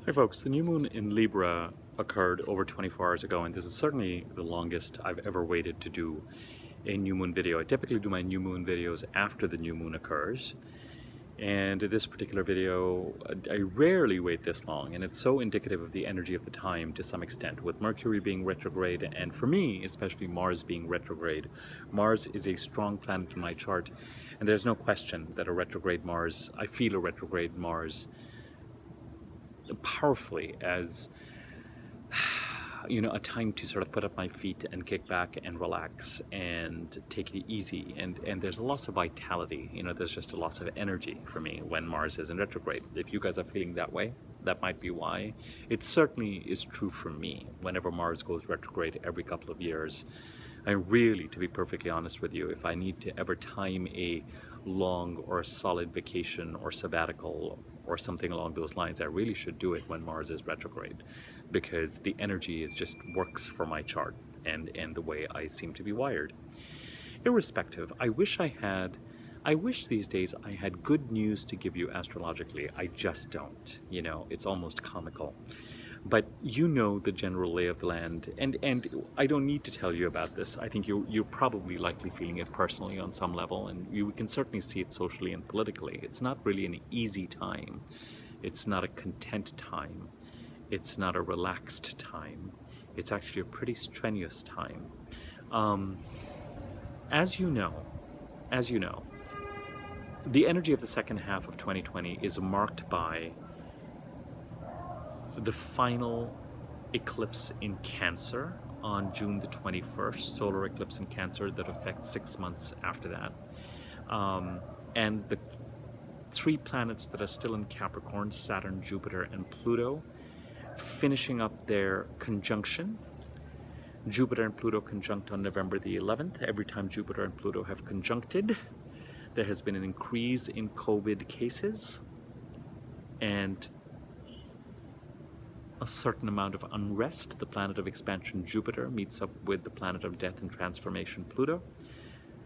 Hi folks, the new moon in Libra occurred over 24 hours ago, and this is certainly the longest I've ever waited to do a new moon video. I typically do my new moon videos after the new moon occurs, and this particular video, I rarely wait this long, and it's so indicative of the energy of the time to some extent, with Mercury being retrograde, and for me, especially Mars being retrograde. Mars is a strong planet in my chart, and there's no question that a retrograde Mars, I feel a retrograde Mars powerfully as a time to sort of put up my feet and kick back and relax and take it easy, and there's a loss of vitality. There's just a loss of energy for me when Mars is in retrograde. If you guys are feeling that way, that might be why. It certainly is true for me. Whenever Mars goes retrograde every couple of years, I really, to be perfectly honest with you, if I need to ever time a long or a solid vacation or sabbatical or something along those lines, I really should do it when Mars is retrograde, because the energy just works for my chart and the way I seem to be wired. Irrespective, I wish these days I had good news to give you astrologically. I just don't. It's almost comical. But the general lay of the land, and I don't need to tell you about this. I think you're probably likely feeling it personally on some level, and you can certainly see it socially and politically. It's not really an easy time. It's not a content time. It's not a relaxed time. It's actually a pretty strenuous time. As you know, the energy of the second half of 2020 is marked by the final eclipse in Cancer on June the 21st, solar eclipse in Cancer that affects 6 months after that. And the three planets that are still in Capricorn, Saturn, Jupiter, and Pluto, finishing up their conjunction. Jupiter and Pluto conjunct on November the 11th. Every time Jupiter and Pluto have conjuncted, there has been an increase in COVID cases and a certain amount of unrest. The planet of expansion Jupiter meets up with the planet of death and transformation Pluto.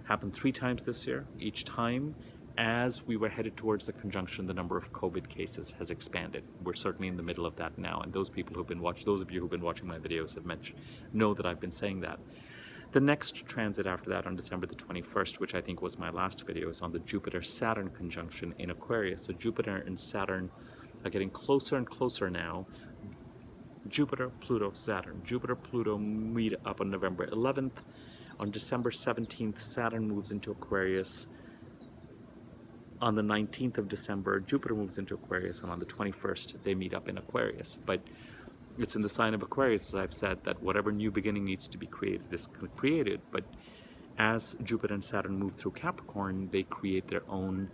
Happened 3 times this year. Each time, as we were headed towards the conjunction, the number of COVID cases has expanded. We're certainly in the middle of that now, and those of you who've been watching my videos know that I've been saying that. The next transit after that, on December the 21st, which I think was my last video, is on the Jupiter-Saturn conjunction in Aquarius. So Jupiter and Saturn are getting closer and closer now. Jupiter, Pluto, Saturn. Jupiter, Pluto meet up on November 11th. On December 17th, Saturn moves into Aquarius. On the 19th of December, Jupiter moves into Aquarius, and on the 21st, they meet up in Aquarius. But it's in the sign of Aquarius, as I've said, that whatever new beginning needs to be created is created. But as Jupiter and Saturn move through Capricorn, they create their own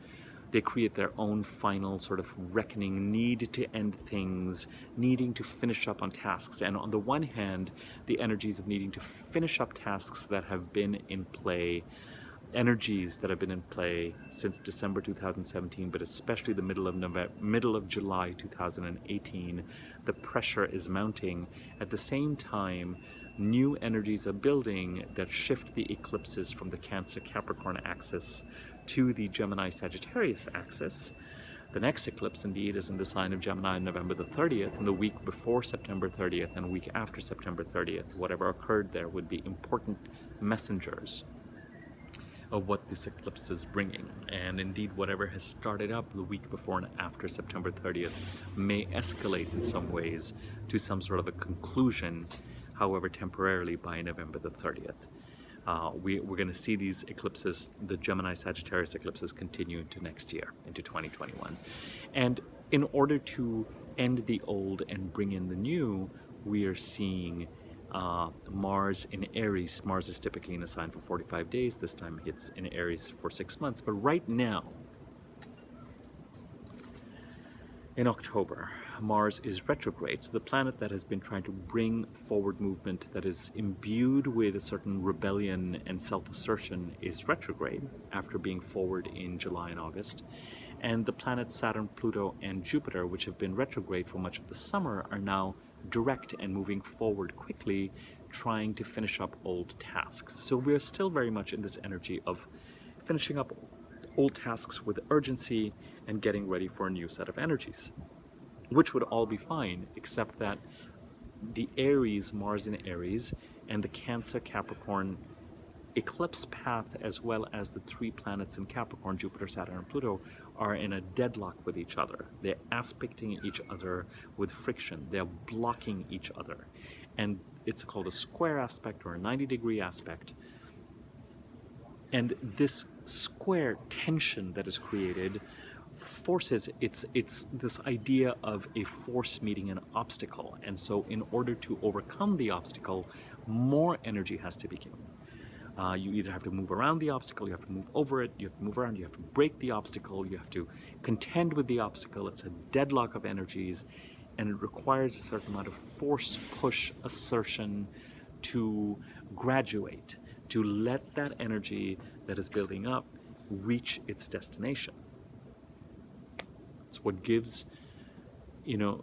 final sort of reckoning, need to end things, needing to finish up on tasks. And on the one hand, the energies of needing to finish up tasks that have been in play, energies that have been in play since December 2017, but especially the middle of July 2018, the pressure is mounting. At the same time, new energies are building that shift the eclipses from the Cancer-Capricorn axis to the Gemini-Sagittarius axis. The next eclipse, indeed, is in the sign of Gemini on November the 30th, and the week before September 30th and a week after September 30th, whatever occurred there would be important messengers of what this eclipse is bringing. And indeed, whatever has started up the week before and after September 30th may escalate in some ways to some sort of a conclusion, however temporarily, by November the 30th. We're going to see these eclipses, the Gemini-Sagittarius eclipses, continue into next year, into 2021. And in order to end the old and bring in the new, we are seeing Mars in Aries. Mars is typically in a sign for 45 days. This time it's in Aries for 6 months. But right now, in October, Mars is retrograde. So the planet that has been trying to bring forward movement, that is imbued with a certain rebellion and self-assertion, is retrograde after being forward in July and August. And the planets Saturn, Pluto, and Jupiter, which have been retrograde for much of the summer, are now direct and moving forward quickly, trying to finish up old tasks. So we're still very much in this energy of finishing up old tasks with urgency and getting ready for a new set of energies. which would all be fine, except that the Aries, Mars in Aries, and the Cancer Capricorn eclipse path, as well as the three planets in Capricorn, Jupiter, Saturn, and Pluto, are in a deadlock with each other. They're aspecting each other with friction. They're blocking each other. And it's called a square aspect or a 90-degree aspect. And this square tension that is created forces, it's this idea of a force meeting an obstacle. And so in order to overcome the obstacle, more energy has to be given. You either have to move around the obstacle, you have to move over it, you have to move around, you have to break the obstacle, you have to contend with the obstacle. It's a deadlock of energies, and it requires a certain amount of force, push, assertion to graduate, to let that energy that is building up reach its destination. It's what gives, you know,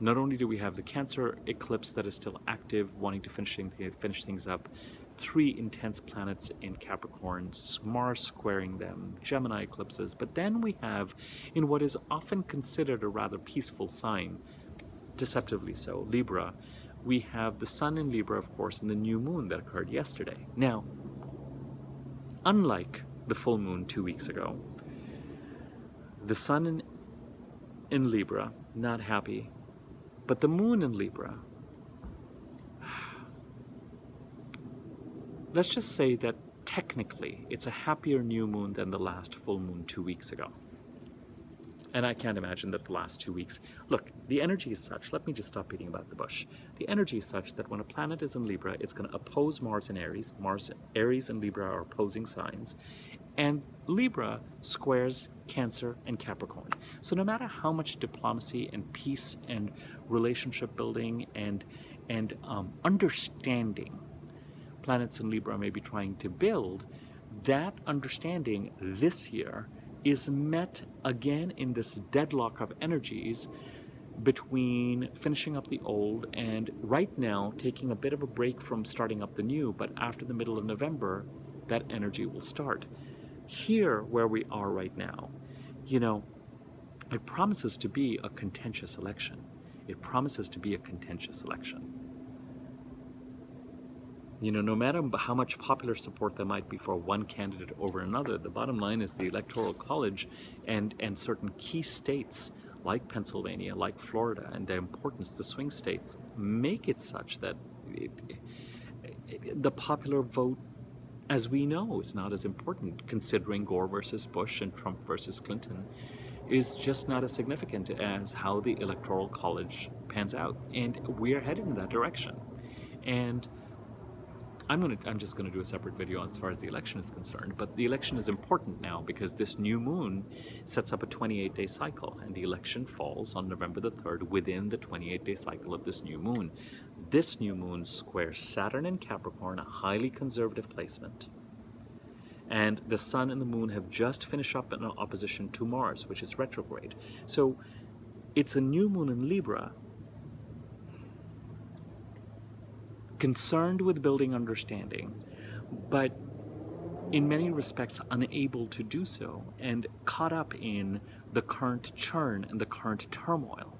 not only do we have the Cancer eclipse that is still active, wanting to finish things up, three intense planets in Capricorn, Mars squaring them, Gemini eclipses, but then we have, in what is often considered a rather peaceful sign, deceptively so, Libra, we have the Sun in Libra, of course, and the new moon that occurred yesterday. Now, unlike the full moon 2 weeks ago, the Sun in Libra, not happy, but the moon in Libra, let's just say that technically it's a happier new moon than the last full moon 2 weeks ago. And I can't imagine that the last 2 weeks... Look, the energy is such, let me just stop beating about the bush. The energy is such that when a planet is in Libra, it's going to oppose Mars in Aries. Aries and Libra are opposing signs. And Libra squares Cancer and Capricorn. So no matter how much diplomacy and peace and relationship building and understanding planets in Libra may be trying to build, that understanding this year is met again in this deadlock of energies between finishing up the old and right now taking a bit of a break from starting up the new, but after the middle of November, that energy will start. Here, where we are right now, you know, it promises to be a contentious election. It promises to be a contentious election. You know, no matter how much popular support there might be for one candidate over another, the bottom line is the Electoral College and certain key states like Pennsylvania, like Florida, and their importance, the swing states, make it such that the popular vote, as we know, is not as important, considering Gore versus Bush and Trump versus Clinton, is just not as significant as how the Electoral College pans out. And we're headed in that direction. And I'm just going to do a separate video as far as the election is concerned, but the election is important now because this new moon sets up a 28-day cycle, and the election falls on November the 3rd within the 28-day cycle of this new moon. This new moon squares Saturn in Capricorn, a highly conservative placement, and the Sun and the Moon have just finished up in opposition to Mars, which is retrograde. So it's a new moon in Libra, concerned with building understanding, but in many respects unable to do so, and caught up in the current churn and the current turmoil.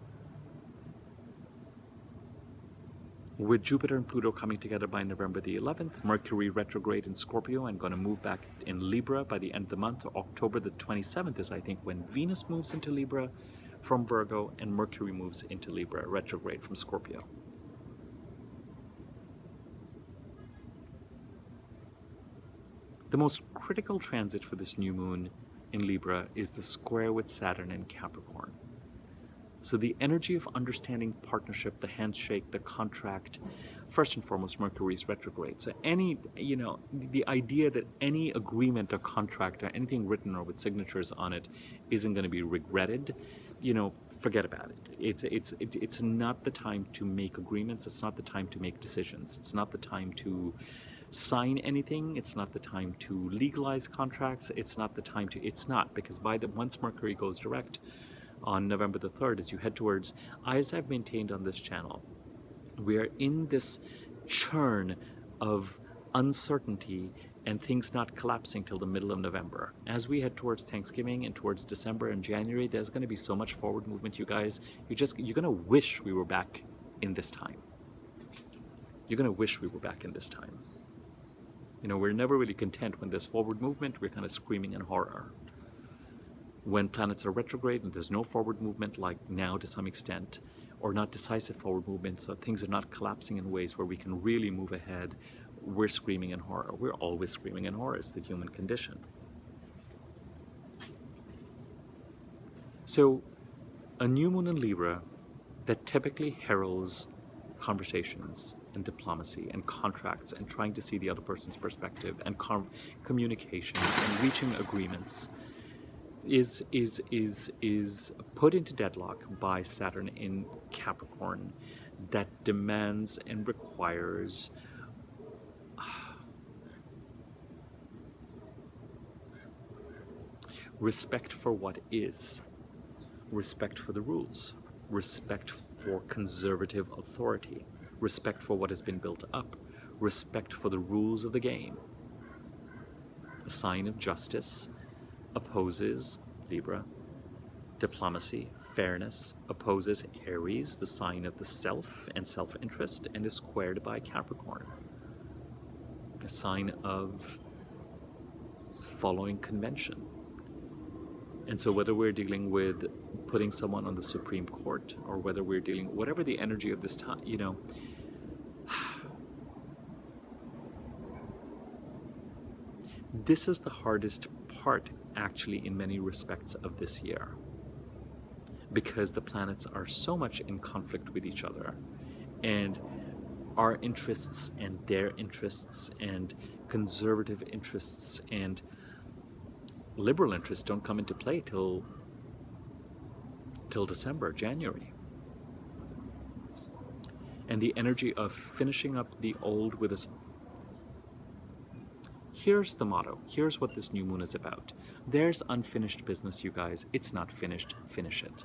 With Jupiter and Pluto coming together by November the 11th, Mercury retrograde in Scorpio and going to move back in Libra by the end of the month. October the 27th is, I think, when Venus moves into Libra from Virgo and Mercury moves into Libra, retrograde from Scorpio. The most critical transit for this new moon in Libra is the square with Saturn in Capricorn. So the energy of understanding partnership, the handshake, the contract, first and foremost, Mercury is retrograde. So any, you know, the idea that any agreement or contract or anything written or with signatures on it isn't going to be regretted, you know, forget about it. It's not the time to make agreements. It's not the time to make decisions. It's not the time to sign anything. It's not the time to legalize contracts. It's not the time to, because once Mercury goes direct on November the 3rd, as you head towards, as I've maintained on this channel, we are in this churn of uncertainty and things not collapsing till the middle of November. As we head towards Thanksgiving and towards December and January, there's going to be so much forward movement, you guys. You're going to wish we were back in this time. You're going to wish we were back in this time. You know, we're never really content when there's forward movement. We're kind of screaming in horror. When planets are retrograde and there's no forward movement, like now to some extent, or not decisive forward movement, so things are not collapsing in ways where we can really move ahead, we're screaming in horror. We're always screaming in horror. It's the human condition. So a new moon in Libra that typically heralds conversations and diplomacy and contracts and trying to see the other person's perspective and communication and reaching agreements is put into deadlock by Saturn in Capricorn, that demands and requires respect for what is, respect for the rules, respect for conservative authority, respect for what has been built up, respect for the rules of the game. A sign of justice opposes Libra. Diplomacy, fairness, opposes Aries, the sign of the self and self-interest, and is squared by Capricorn. A sign of following convention. And so whether we're dealing with putting someone on the Supreme Court, or whether we're dealing, whatever the energy of this time, you know, this is the hardest part, actually, in many respects of this year, because the planets are so much in conflict with each other, and our interests and their interests and conservative interests and liberal interests don't come into play till December, January. And the energy of finishing up the old with us. Here's the motto. Here's what this new moon is about. There's unfinished business, you guys. It's not finished. Finish it.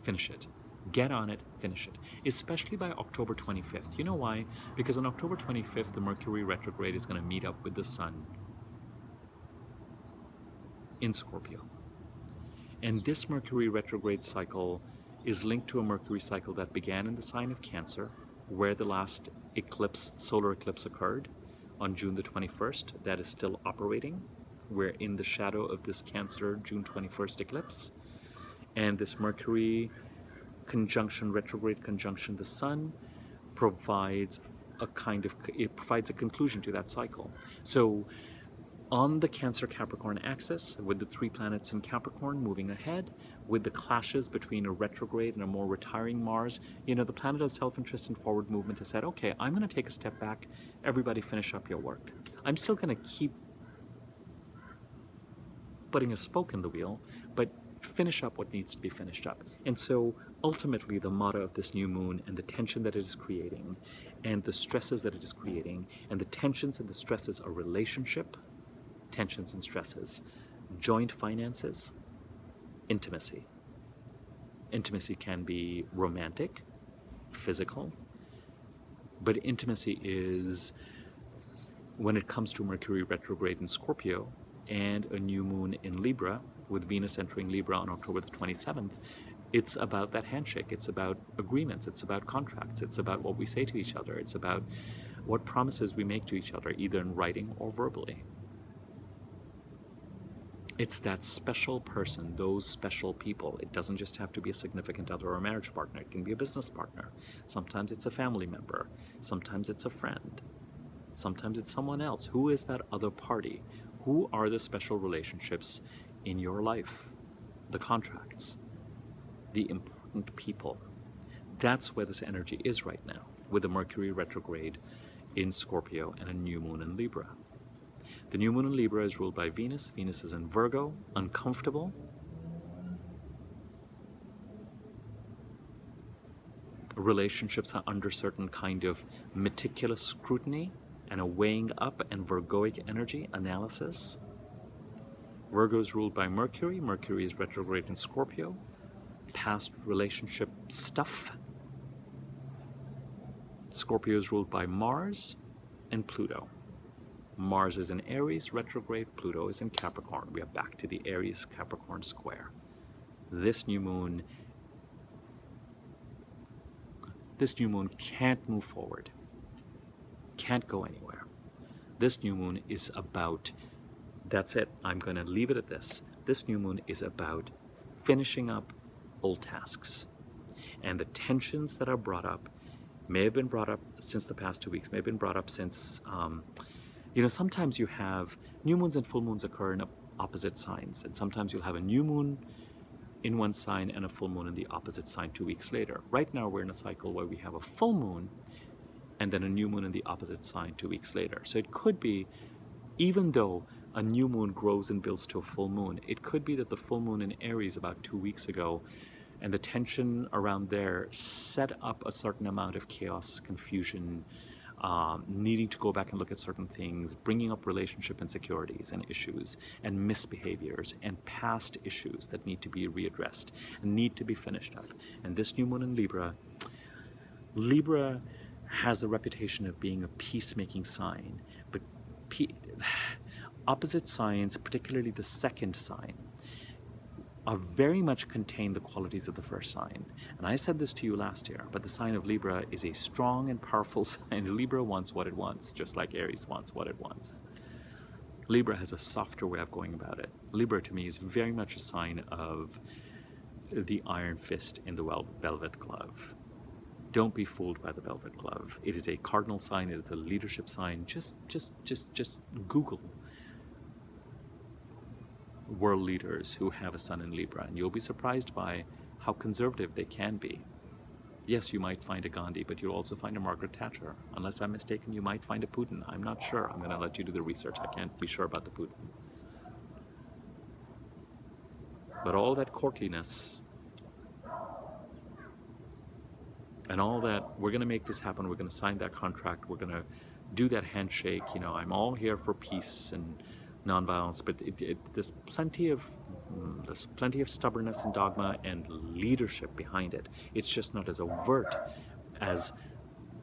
Finish it. Get on it. Finish it. Especially by October 25th. You know why? Because on October 25th, the Mercury retrograde is going to meet up with the Sun in Scorpio. And this Mercury retrograde cycle is linked to a Mercury cycle that began in the sign of Cancer, where the last eclipse, solar eclipse, occurred on June the 21st. That is still operating. We're in the shadow of this Cancer June 21st eclipse. And this Mercury conjunction, retrograde conjunction the Sun, provides a conclusion to that cycle. So on the Cancer-Capricorn axis, with the three planets in Capricorn moving ahead, with the clashes between a retrograde and a more retiring Mars, you know, the planet of self-interest and forward movement has said, okay, I'm going to take a step back. Everybody finish up your work. I'm still going to keep putting a spoke in the wheel, but finish up what needs to be finished up. And so ultimately the motto of this new moon, and the tension that it is creating, and the stresses that it is creating, and the tensions and the stresses of relationship, tensions and stresses, joint finances, intimacy. Intimacy can be romantic, physical, but intimacy is, when it comes to Mercury retrograde in Scorpio and a new moon in Libra, with Venus entering Libra on October the 27th, it's about that handshake. It's about agreements. It's about contracts. It's about what we say to each other. It's about what promises we make to each other, either in writing or verbally. It's that special person, those special people. It doesn't just have to be a significant other or a marriage partner. It can be a business partner. Sometimes it's a family member. Sometimes it's a friend. Sometimes it's someone else. Who is that other party? Who are the special relationships in your life? The contracts. The important people. That's where this energy is right now, with the Mercury retrograde in Scorpio and a new moon in Libra. The new moon in Libra is ruled by Venus. Venus is in Virgo, uncomfortable. Relationships are under certain kind of meticulous scrutiny and a weighing up and Virgoic energy analysis. Virgo is ruled by Mercury. Mercury is retrograde in Scorpio. Past relationship stuff. Scorpio is ruled by Mars. and Pluto. Mars is in Aries retrograde, Pluto is in Capricorn. We are back to the Aries Capricorn square. This new moon can't move forward, can't go anywhere. This new moon is about, that's it, I'm going to leave it at this. This new moon is about finishing up old tasks. And the tensions that are brought up may have been brought up since the past 2 weeks, may have been brought up since, sometimes you have new moons and full moons occur in opposite signs. And sometimes you'll have a new moon in one sign and a full moon in the opposite sign 2 weeks later. Right now we're in a cycle where we have a full moon and then a new moon in the opposite sign 2 weeks later. So it could be, even though a new moon grows and builds to a full moon, it could be that the full moon in Aries about 2 weeks ago and the tension around there set up a certain amount of chaos, confusion, needing to go back and look at certain things, bringing up relationship insecurities and issues and misbehaviors and past issues that need to be readdressed and need to be finished up. And this new moon in Libra has a reputation of being a peacemaking sign, but opposite signs, particularly the second sign, are very much contain the qualities of the first sign. And I said this to you last year, but the sign of Libra is a strong and powerful sign. Libra wants what it wants, just like Aries wants what it wants. Libra has a softer way of going about it. Libra to me is very much a sign of the iron fist in the velvet glove. Don't be fooled by the velvet glove. It is a cardinal sign, it is a leadership sign. Just Google world leaders who have a sun in Libra, and you'll be surprised by how conservative they can be. Yes, you might find a Gandhi, but you'll also find a Margaret Thatcher. Unless I'm mistaken, you might find a Putin. I'm not sure. I'm going to let you do the research. I can't be sure about the Putin. But all that courtliness and all that, we're going to make this happen, we're going to sign that contract, we're going to do that handshake, I'm all here for peace and nonviolence, but there's plenty of stubbornness and dogma and leadership behind it. It's just not as overt as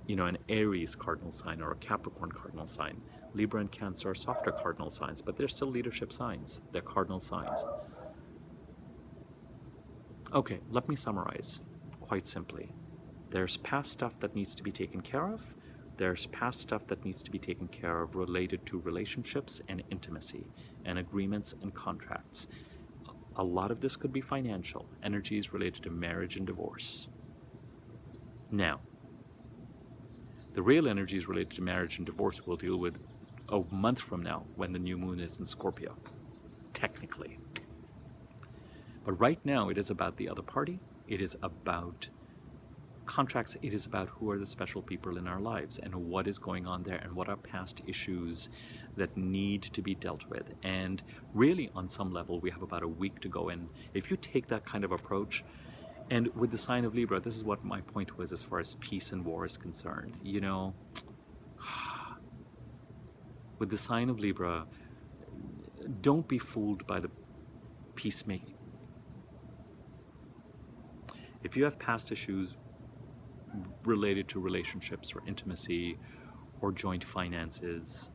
an Aries cardinal sign or a Capricorn cardinal sign. Libra and Cancer are softer cardinal signs, but they're still leadership signs. They're cardinal signs. Okay, let me summarize quite simply. There's past stuff that needs to be taken care of. There's past stuff that needs to be taken care of related to relationships and intimacy and agreements and contracts. A lot of this could be financial, energies related to marriage and divorce. Now, the real energies related to marriage and divorce we'll deal with a month from now when the new moon is in Scorpio, technically. But right now it is about the other party. It is about contracts. It is about who are the special people in our lives and what is going on there and what are past issues that need to be dealt with. And really, on some level, we have about a week to go. And if you take that kind of approach, and with the sign of Libra, this is what my point was as far as peace and war is concerned. With the sign of Libra, don't be fooled by the peacemaking. If you have past issues related to relationships or intimacy or joint finances,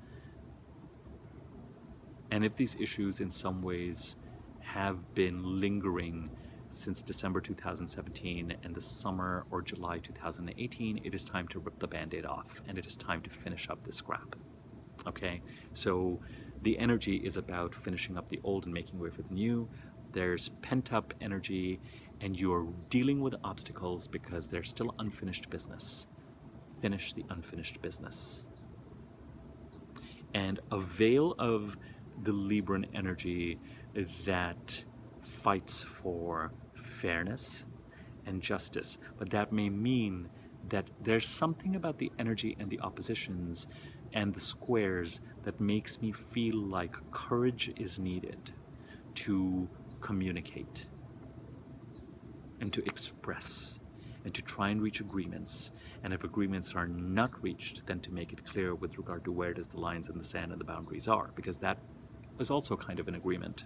and if these issues in some ways have been lingering since December 2017 and the summer or July 2018, it is time to rip the Band-Aid off and it is time to finish up this scrap. Okay, so the energy is about finishing up the old and making way for the new. There's pent-up energy and you're dealing with obstacles because there's still unfinished business. Finish the unfinished business. And a veil of the Libran energy that fights for fairness and justice. But that may mean that there's something about the energy and the oppositions and the squares that makes me feel like courage is needed to communicate and to express and to try and reach agreements. And if agreements are not reached, then to make it clear with regard to where does the lines in the sand and the boundaries are, because that is also kind of an agreement.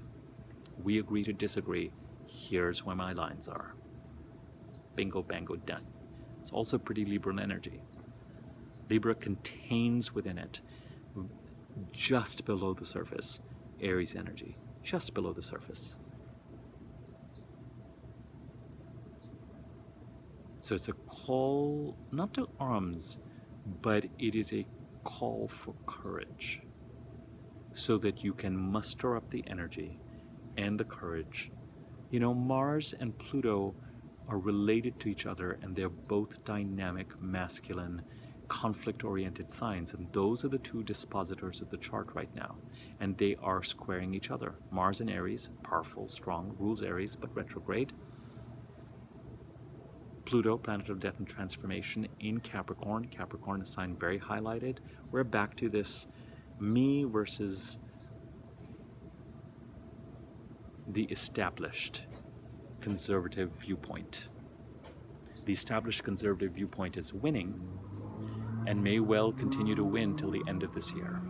We agree to disagree. Here's where my lines are. Bingo, bango, done. It's also pretty Libran energy. Libra contains within it, just below the surface, Aries energy, just below the surface. So it's a call, not to arms, but it is a call for courage, so that you can muster up the energy and the courage. You know, Mars and Pluto are related to each other, and they're both dynamic, masculine, conflict-oriented signs, and those are the two dispositors of the chart right now, and they are squaring each other. Mars in Aries, powerful, strong, rules Aries, but retrograde. Pluto, planet of death and transformation, in Capricorn. Capricorn is sign very highlighted. We're back to this me versus the established conservative viewpoint. The established conservative viewpoint is winning and may well continue to win till the end of this year.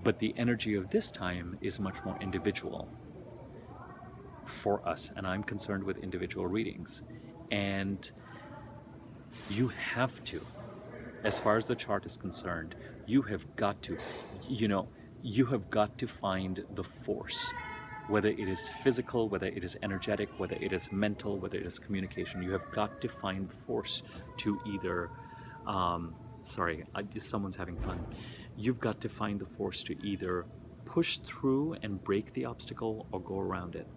But the energy of this time is much more individual for us, and I'm concerned with individual readings. And you have to, as far as the chart is concerned, you have got to, you have got to find the force, whether it is physical, whether it is energetic, whether it is mental, whether it is communication. You have got to find the force to either, someone's having fun. You've got to find the force to either push through and break the obstacle or go around it.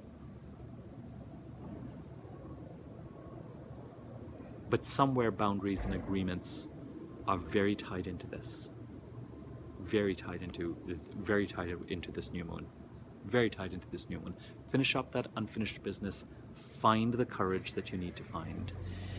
But somewhere boundaries and agreements are very tied into this. Very tied into this new moon. Very tied into this new moon. Finish up that unfinished business. Find the courage that you need to find.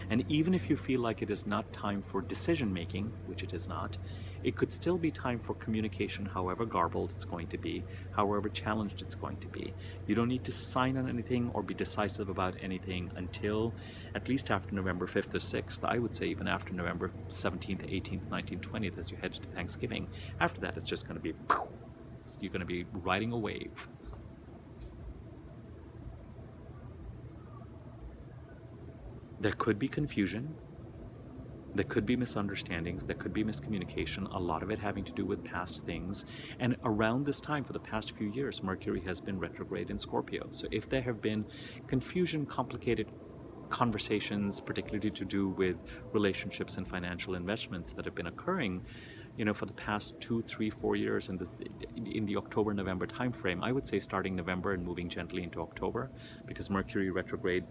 And even if you feel like it is not time for decision making, which it is not, it could still be time for communication, however garbled it's going to be, however challenged it's going to be. You don't need to sign on anything or be decisive about anything until at least after November 5th or 6th. I would say even after November 17th, 18th, 19th, 20th as you head to Thanksgiving. After that, it's just going to be, you're going to be riding a wave. There could be confusion, there could be misunderstandings, there could be miscommunication, a lot of it having to do with past things. And around this time, for the past few years, Mercury has been retrograde in Scorpio. So if there have been confusion, complicated conversations, particularly to do with relationships and financial investments that have been occurring, for the past 2, 3, 4 years in the October-November timeframe, I would say starting November and moving gently into October, because Mercury retrograde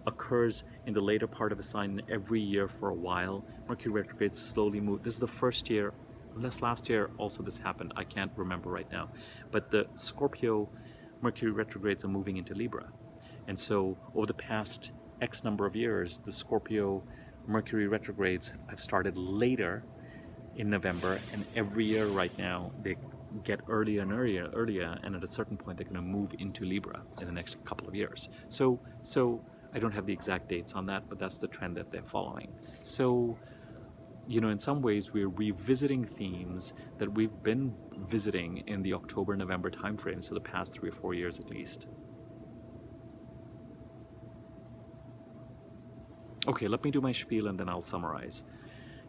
occurs in the later part of a sign every year for a while. Mercury retrograde slowly moves. This is the first year, unless last year also this happened, I can't remember right now. But the Scorpio Mercury retrogrades are moving into Libra. And so over the past X number of years, the Scorpio Mercury retrogrades have started later in November, and every year right now they get earlier and earlier, and at a certain point they're going to move into Libra in the next couple of years. So I don't have the exact dates on that, but that's the trend that they're following. So, in some ways, we're revisiting themes that we've been visiting in the October-November timeframe, so the past 3 or 4 years at least. Okay, let me do my spiel and then I'll summarize.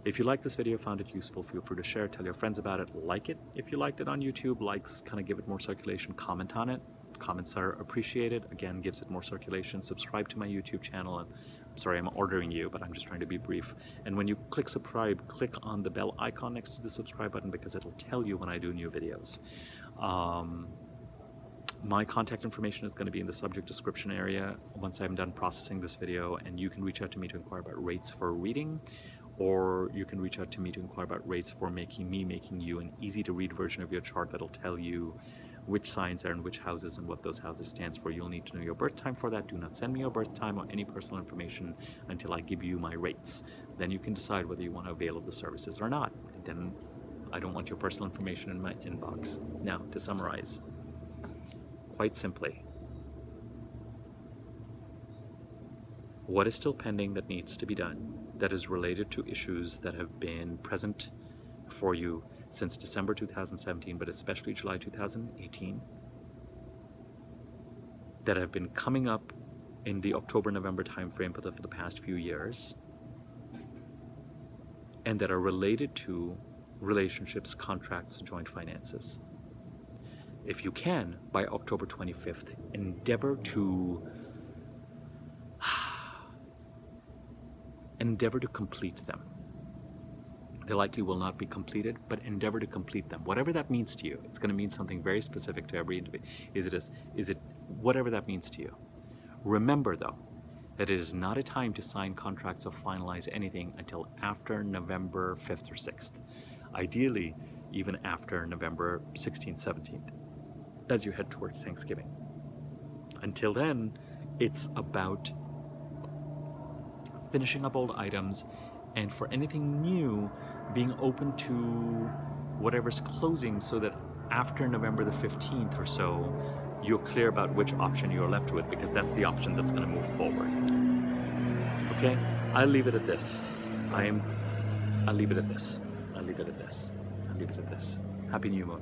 If you like this video, found it useful, feel free to share it, tell your friends about it, like it. If you liked it on YouTube, likes kind of give it more circulation, comment on it. Comments are appreciated, again, gives it more circulation. Subscribe to my YouTube channel, and I'm sorry I'm ordering you, but I'm just trying to be brief. And when you click subscribe, click on the bell icon next to the subscribe button, because it'll tell you when I do new videos. My contact information is going to be in the subject description area once I'm done processing this video, and you can reach out to me to inquire about rates for a reading, or you can reach out to me to inquire about rates for making you an easy to read version of your chart that'll tell you which signs are in which houses and what those houses stands for. You'll need to know your birth time for that. Do not send me your birth time or any personal information until I give you my rates. Then you can decide whether you want to avail of the services or not. And then I don't want your personal information in my inbox. Now, to summarize, quite simply, what is still pending that needs to be done that is related to issues that have been present for you since December 2017, but especially July 2018, that have been coming up in the October-November timeframe for the past few years, and that are related to relationships, contracts, joint finances. If you can, by October 25th, endeavor to complete them. They likely will not be completed, but endeavor to complete them. Whatever that means to you, it's going to mean something very specific to every individual. Is it whatever that means to you? Remember, though, that it is not a time to sign contracts or finalize anything until after November 5th or 6th. Ideally, even after November 16th, 17th, as you head towards Thanksgiving. Until then, it's about finishing up old items, and for anything new, being open to whatever's closing, so that after November the 15th or so, you're clear about which option you're left with, because that's the option that's going to move forward. Okay? I'll leave it at this. I'll leave it at this. Happy New Moon.